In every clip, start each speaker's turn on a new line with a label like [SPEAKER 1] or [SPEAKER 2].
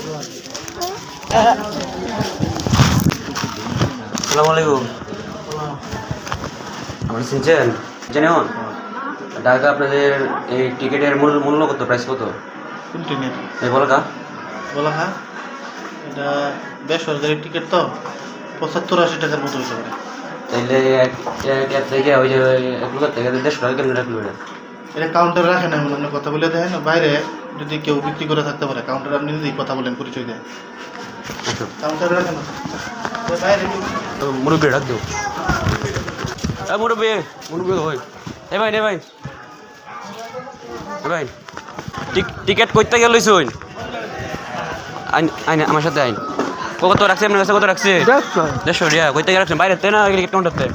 [SPEAKER 1] আসসালামু আলাইকুম। আমরা শুনছেন জানেন ঢাকা আপনাদের এই টিকিটের মূল্য কত, প্রাইস কত? এই বলা
[SPEAKER 2] এটা বেসরকারি টিকিট তো ৭৫-৮০ টাকার মতো হইতে পারে।
[SPEAKER 1] তাইলে এক থেকে ওই যে 1 লাখ টাকা 150 টাকা কেন রাখলো?
[SPEAKER 2] এটা কাউন্টার রাখে না, আপনি কথা বলে দেন। বাইরে যদি কেউ বিক্রি করে থাকতে পারে, কাউন্টার আপনি যদি কথা বলেন পরিচয় দেন, কাউন্টার রাখে না বাইরে।
[SPEAKER 1] মুরব্বী ডাক দেও। মুরব্বী ভাই, এ ভাই ভাই টিকিট করতে গেল আইন আমার সাথে আইন। কত রাখছে আপনার কাছে? কত রাখছে? 150 টাকা। কই থেকে রাখছেন? বাইরে না টিকিট কাউন্টারতে?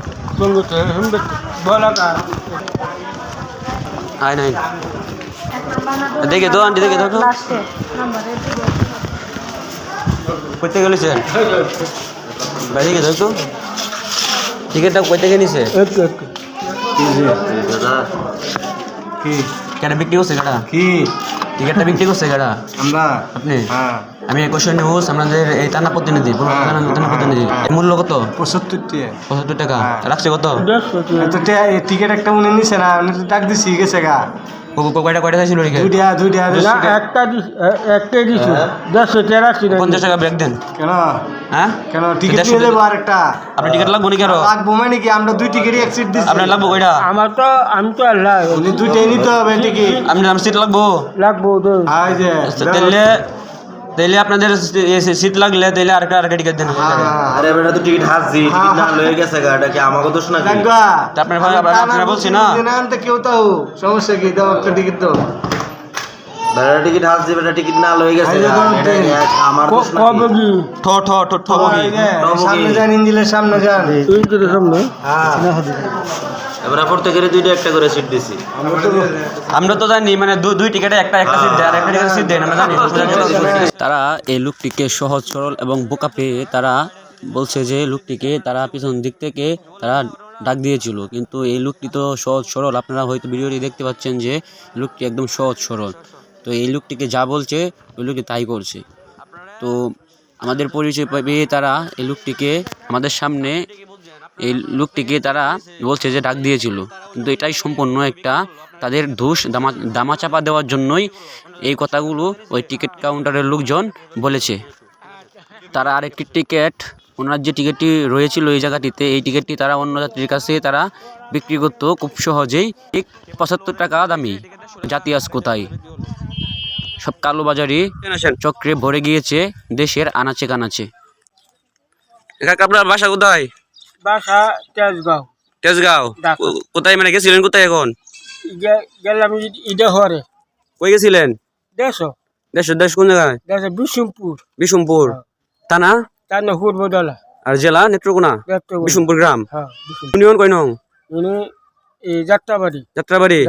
[SPEAKER 1] আইন দেখে তো আন্টি, দেখে তো কই থেকে গেলেছেন ভাই? দেখে তো টিকিটটা কই থেকে নিছে? কেন বিক্রি করছে গাড়া? কি টিকিটটা বিক্রি করছে গাড়া? আমরা। আপনি? আমি একুশে নিউজ আপনাদের এই থানা প্রতিনিধি, থানা প্রতিনিধি। এর মূল্য কত? 75 টাকা। রাখছে কত?
[SPEAKER 3] টিকিট একটা উনি নিছে না, উনি ডাক দিছি গেছে গা।
[SPEAKER 1] কয়টা চাইছিল?
[SPEAKER 3] একটাই দিছি 150 টাকা রাখছি।
[SPEAKER 1] 50 টাকা ব্রেক দেন।
[SPEAKER 3] কেন?
[SPEAKER 1] হ্যাঁ
[SPEAKER 3] কেন টিকিট নিয়ে যাবো আরেকটা?
[SPEAKER 1] আপনি টিকিট লাগবো নাকি? আরো
[SPEAKER 3] লাগবো মানে কি? আমরা 2 টিকিটই এক সিট দিছি।
[SPEAKER 1] আপনার লাগবো কয়টা?
[SPEAKER 3] আমি তো আল্লাহ উনি 2টাই নিতে হবে টিকিট।
[SPEAKER 1] আপনার সিট লাগবো?
[SPEAKER 3] এই যে
[SPEAKER 1] তাইলে আপনাদের সিট লাগলে তাইলে আরেকটা টিকিট দেন।
[SPEAKER 4] আরে বেটা তো টিকিট হাসছি, টিকিট না লয়ে গেছে গা, এটা কি আমাকে দোষ নাকি?
[SPEAKER 1] আপনার ভাই আপনারা বলছি না
[SPEAKER 3] কেউ তাও সমস্যা কি? দাও একটা টিকিট দাও।
[SPEAKER 4] বেটা টিকিট হাসছি, বেটা টিকিট না লয়ে গেছে গা, এটা কি আমার দোষ নাকি?
[SPEAKER 3] সামনে যান, ইঞ্জিনের সামনে যান।
[SPEAKER 4] এবার প্রত্যেকের 2টা একটা করে সিট দিছি।
[SPEAKER 1] আমরা তো জানি মানে দুই টিকেটে একটা সিট দেয়, আর একটা টিকেট সিট দেয় না, আমরা জানি। তারা এই লোকটিকে সহজ সরল এবং বোকা পেয়ে তারা বলছে যে লোকটিকে তারা পিছন দিক থেকে তারা ডাক দিয়েছিল, কিন্তু এই লোকটি তো সহজ সরল। আপনারা হয়তো ভিডিওটি দেখতে পাচ্ছেন যে লোকটি একদম সহজ সরল। তো এই লোকটিকে যা বলছে ওই লোকটি তাই করছে। তো আমাদের পরিচয় পেয়ে তারা এই লোকটিকে আমাদের সামনে তারা বলছে যে ডাক দিয়েছিল, কিন্তু এটাই সম্পূর্ণ একটা তাদের দোষ। দামা চাপা দেওয়ার জন্যই এই কথাগুলো ওই টিকিট কাউন্টারের লোকজন বলেছে। তারা আরেকটি টিকিট, ওনার যে টিকিটটি রয়েছিল এই জায়গাটিতে, এই টিকিটটি তারা অন্য যাত্রীর কাছে তারা বিক্রি করতো খুব সহজেই, ঠিক 75 টাকা দামি। জাতি আজ কোথায়? সব কালোবাজারি চক্রে ভরে গিয়েছে দেশের আনাচে কানাচে। আপনার বাসা কোথায়?
[SPEAKER 3] বাসা
[SPEAKER 1] তেজগাঁও। কোথায় মানে গেছিলেন? কোথায় এখন
[SPEAKER 3] গেলাম?
[SPEAKER 1] কই গেছিলেন? দেশ কোন জায়গায়? বিশুমপুর থানা
[SPEAKER 3] পূর্বদলা
[SPEAKER 1] আর জেলা নেত্রকোনা। বিশুমপুর গ্রাম। ইউনিয়ন কয় নং?
[SPEAKER 3] যাত্রাবাড়ি।
[SPEAKER 1] যাত্রাবাড়ি।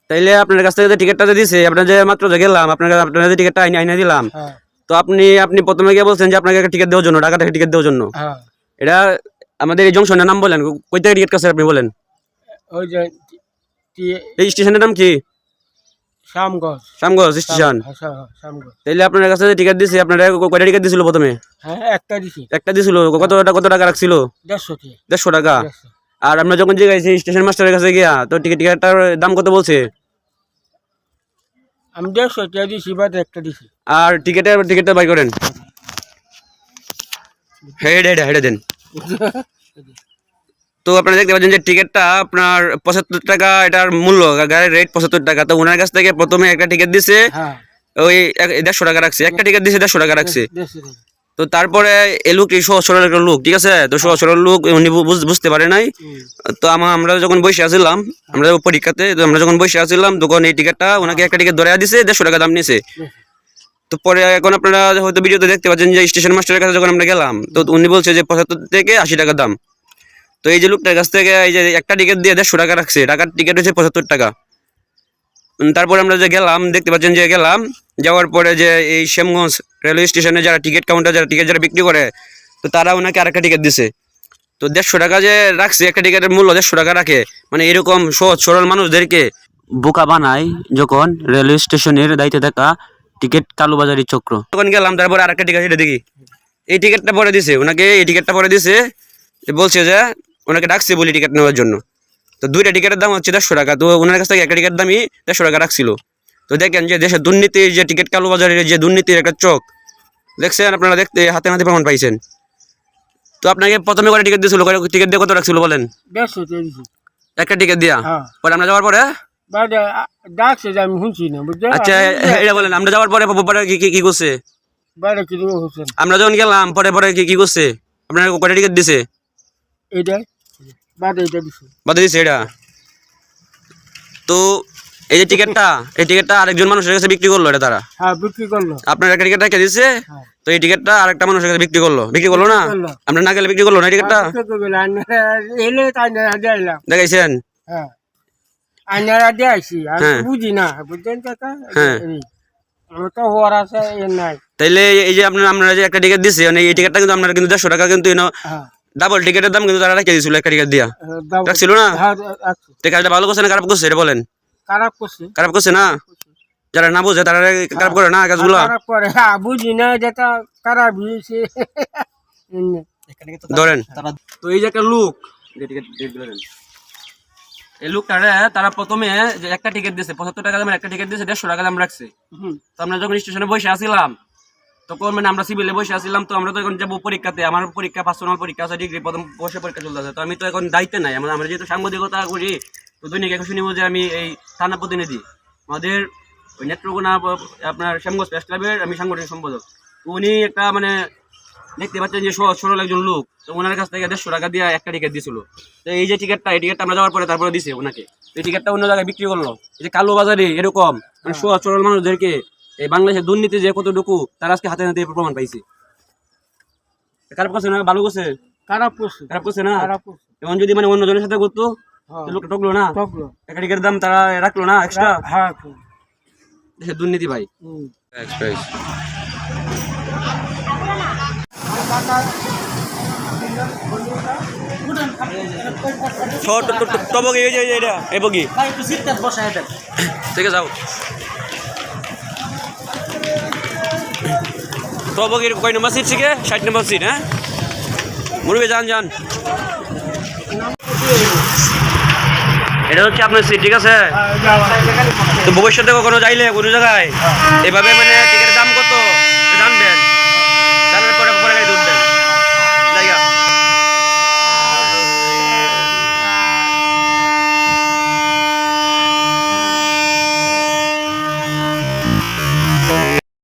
[SPEAKER 1] তাইলে আপনার কাছ থেকে টিকিটটা দিছে, আপনার যে মাত্র গেলাম আপনার যে টিকিটটা আইনা দিলাম, তো আপনি প্রথমে গিয়ে বলছেন যে আপনাকে একটা টিকিট দেওয়ার জন্য, ঢাকা থেকে টিকিট দেওয়ার জন্য। এটা আমাদের এই জংশনের নাম বলেন, কই থেকে টিকিট কাছে আপনি বলেন? এই স্টেশনের নাম কি? শ্যামগঞ্জ স্টেশন। তাইলে আপনার কাছে টিকিট দিছে, আপনারা কয়টা টিকিট দিছিল প্রথমে? একটা দিছিল। কত টাকা রাখছিল? 150 টাকা। আর আমরা যখন জিজ্ঞাসি স্টেশন মাস্টারের কাছে গিয়া, তো টিকিটটার দাম কত বলছে?
[SPEAKER 3] আমি 150 টাকা দিছি, বাদে একটা দিছি।
[SPEAKER 1] আর টিকিটটা বাই করেন, হেডে দেন। তো আপনারা দেখতে পাচ্ছেন যে টিকিটটা আপনার 75 টাকা, এটার মূল্য গাড়ির রেট 75 টাকা। তো ওনার কাছ থেকে প্রথমে একটা টিকিট দিছে, ওই 150 টাকা রাখছে। একটা টিকিট দিছে 150 টাকা রাখছে। তো তারপরে এই লোকটি সহজ সরল একটা লোক, ঠিক আছে? তো সহজ সরল লোক, উনি বুঝতে পারে নাই। তো আমরা যখন বসে আসছিলাম, আমরা পরীক্ষাতে, তো আমরা যখন বসে আসছিলাম তখন এই টিকিটটা ওনাকে একটা টিকিট ধরে দিছে, 150 টাকা দাম নিছে। তো পরে এখন আপনারা হয়তো ভিডিওতে দেখতে পাচ্ছেন যে স্টেশন মাস্টারের কাছে যখন আমরা গেলাম, তো উনি বলছে যে 75 থেকে 80 টাকা দাম। তো এই যে লোকটার কাছ থেকে এই যে একটা টিকিট দিয়ে 150 টাকা রাখছে, ঢাকার টিকিট হচ্ছে 75 টাকা। তারপরে আমরা যে গেলাম, দেখতে পাচ্ছেন যে যাওয়ার পরে যে এই শ্যামগঞ্জ রেলওয়ে স্টেশনে যারা টিকিট কাউন্টার যারা বিক্রি করে, তো তারা ওনাকে আরেকটা টিকিট দিছে। তো 150 টাকা যে রাখছে, একটা টিকিটের মূল্য 150 টাকা রাখে, মানে এরকম সহজ সরল মানুষদেরকে বোকা বানায় যখন রেলওয়ে স্টেশনের দায়িত্বে থাকা টিকিট কালোবাজারি চক্র। তখন গেলাম, তারপরে আরেকটা টিকিট সেটা দেখি এই টিকিটটা পরে দিছে ওনাকে, এই টিকিটটা পরে দিছে, বলছে যে ওনাকে ডাকছে বলি টিকিট নেওয়ার জন্য। তো দুইটা টিকিটের দাম হচ্ছে 150 টাকা। তো ওনার কাছ থেকে একটা টিকিটের দামই 150 টাকা রাখছিল। তো দেখেন যে দেশের দুর্নীতি, যে টিকিট কালোবাজারের যে দুর্নীতির একটা চোখ দেখছেন আপনারা, দেখতে হাতে হাতে প্রমাণ পাইছেন। তো আপনাকে প্রথমে করে টিকিট দিয়েছিল, টিকিট দিয়ে কত রাখছিল বলেন?
[SPEAKER 3] 150 দিয়েছি।
[SPEAKER 1] একটা টিকিট দিয়া
[SPEAKER 3] হ্যাঁ।
[SPEAKER 1] পরে আমরা যাওয়ার পরে
[SPEAKER 3] বাইরে ডাকছে যে আমি শুনছি না, বুঝছেন?
[SPEAKER 1] আচ্ছা এটা বলেন, আমরা যাওয়ার পরে পরে কি করছে?
[SPEAKER 3] বাইরে কি দেবো হোসেন?
[SPEAKER 1] আমরা যখন গেলাম পরে পরে কি করছে? আপনার কয়টা টিকিট দিছে?
[SPEAKER 3] এইটাই বাইরে এটা দিছে।
[SPEAKER 1] বাদে দিছে এটা। তো এই যে টিকিটটা আরেকজন মানুষের কাছে বিক্রি করলো, এটা তারা
[SPEAKER 3] হ্যাঁ বিক্রি করলো।
[SPEAKER 1] আপনার একটা টিকিট রেখে দিছে,
[SPEAKER 3] হ্যাঁ।
[SPEAKER 1] তো এই টিকিটটা আরেকটা মানুষের কাছে বিক্রি করলো না?
[SPEAKER 3] করলো।
[SPEAKER 1] আমরা না গেলে বিক্রি করলো না এই টিকিটটা?
[SPEAKER 3] এলে তাই দিলাম।
[SPEAKER 1] দেখাইছেন?
[SPEAKER 3] হ্যাঁ আইনারা দিয়েছি, আমি
[SPEAKER 1] হ্যাঁ।
[SPEAKER 3] বুঝি না, বুঝছেন কাকা?
[SPEAKER 1] হ্যাঁ।
[SPEAKER 3] আমার তো হওয়ার আছে এর নাই।
[SPEAKER 1] তাইলে এই যে আপনারা যে একটা টিকিট দিছে, মানে এই টিকিটটা কিন্তু আপনারা কিন্তু 150 টাকা কিন্তু
[SPEAKER 3] হ্যাঁ
[SPEAKER 1] ডাবল টিকিটের দাম কিন্তু তারা রেখে দিয়েছিল একটা টিকিট দিয়া। রাখছিল না?
[SPEAKER 3] হ্যাঁ, রাখছি।
[SPEAKER 1] তো কাজটা ভালো করছে না খারাপ করছে এটা বলেন?
[SPEAKER 3] খারাপ করছে।
[SPEAKER 1] খারাপ করছে না? যারা না বোঝে তারা খারাপ করে না কাজগুলো।
[SPEAKER 3] খারাপ করে, হ্যাঁ বুঝি না, যেটা খারাপ হয়েছে।
[SPEAKER 1] ধরেন তো এই যে একটা লোক, এই লোকটারে তারা প্রথমে যে একটা টিকিট দিয়েছে 75 টাকা দামের একটা টিকিট দিয়েছে, 150 টাকা দাম রাখছে। তো আমরা যখন স্টেশনে বসে আসছিলাম তখন মানে আমরা সিভিলে বসে আসছিলাম, তো আমরা তো এখন যাবো পরীক্ষাতে, আমার পরীক্ষা পার্সোনাল পরীক্ষা আছে, ডিগ্রি প্রথম বসে পরীক্ষা চলতেছে। তো আমি তো এখন দায়িত্বে নাই, আমরা যেহেতু সাংবাদিকতা করি, তো দৈনিক এখন শুনিব যে আমি এই থানা প্রতিনিধি, আমাদের ওই নেত্রকোনা আপনার শ্যামগঞ্জ প্রেস ক্লাবের আমি সাংগঠনিক সম্পাদক। তো উনি একটা মানে দেখতে পাচ্ছেন যে সহজ সরল একজন লোক, তো ওনার কাছ থেকে 150 টাকা দিয়ে একটা টিকিট দিয়েছিল। তো এই যে টিকিটটা, এই টিকিটটা আমরা যাওয়ার পরে তারপরে দিছে ওনাকে, এই টিকিটটা অন্য জায়গায় বিক্রি করলো। এই যে কালো বাজারে এরকম মানে সহজ সরল মানুষদেরকে এই বাংলাদেশের দুর্নীতি যে কতটুকু তার আজকে হাতে হাতে প্রমাণ পাইছে। খারাপ করছে না ভালো করছে?
[SPEAKER 3] খারাপ করছে।
[SPEAKER 1] খারাপ করছে না?
[SPEAKER 3] খারাপ করছে।
[SPEAKER 1] এমন যদি মানে অন্য জনের সাথে করতো
[SPEAKER 3] হ্যাঁ।
[SPEAKER 1] লোকটা ঠকলো না?
[SPEAKER 3] ঠকলো।
[SPEAKER 1] একটা টিকিটের দাম তারা রাখলো না এক্সট্রা?
[SPEAKER 3] হ্যাঁ।
[SPEAKER 1] দেশের দুর্নীতি ভাই। ঠিক আছে যাও। টবগির কয় নম্বর সিট শিখে? 60 নম্বর সিট। হ্যাঁ মুরব্বী যান। এটা হচ্ছে আপনার সিট, ঠিক আছে? তো ভবিষ্যতে কখনো যাইলে কোনো জায়গায় এভাবে মানে টিকিটের দাম